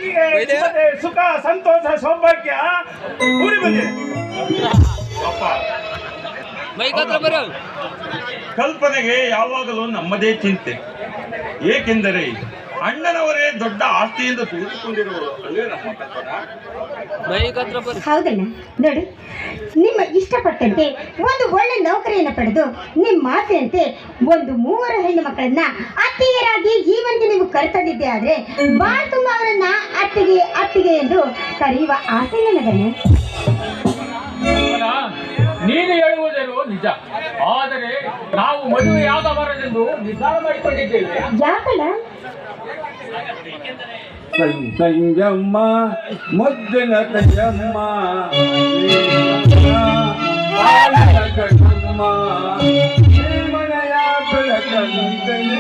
ತಂಗಿಗೆ ನಿಮ್ಮದೇ ಸುಖ ಸಂತೋಷ ಸೌಭಾಗ್ಯ ಕೂಡಿ ಬಂದಿದೆ. ಅಪ್ಪ, ಕಲ್ಪನೆಗೆ ಯಾವಾಗಲೂ ನಮ್ಮದೇ ಚಿಂತೆ. ಏಕೆಂದರೆ ಅಣ್ಣನವರೇ ದೊಡ್ಡ ಆಸ್ತಿಯಿಂದ ತೆಗೆದುಕೊಂಡಿರುವರು ಅಲ್ಲೇ ನಮ್ಮ ಕಲ್ಪನಾ. ಹೌದಣ್ಣ, ನೋಡಿ ನಿಮ್ಮ ಇಷ್ಟಪಟ್ಟಂತೆ ಒಂದು ಒಳ್ಳೆ ನೌಕರಿಯನ್ನು ಪಡೆದು ನಿಮ್ಮ ಆಸೆಯಂತೆ ಒಂದು 3 ಹೆಣ್ಣು ಮಕ್ಕಳನ್ನ ಅತ್ತಿಗೆಯರಾಗಿ ಜೀವನಕ್ಕೆ ನೀವು ಕರೆತಂದಿದ್ದೆ ಆದ್ರೆ ಬಾಳ ತುಂಬ ಅವರನ್ನ ಅತ್ತಿಗೆ ಅತ್ತಿಗೆ ಎಂದು ಕರೆಯುವ ಆಸೆ ನನಗಣ್ಣ. ನೀನು ಹೇಳುವುದೇನು ನಿಜ, ಆದರೆ ನಾವು ಮದುವೆಯಾಗಬಾರದೆಂದು ನಿರ್ಧಾರ ಮಾಡಿಕೊಂಡಿದ್ದೇವೆ. ಯಾಕಣ್ಣ? ಸಂಜಮ್ಮ ಮುದ್ದಿನ ತಂಜಮ್ಮ ಮನೆಯ ಬೆಳಕಂತನೇ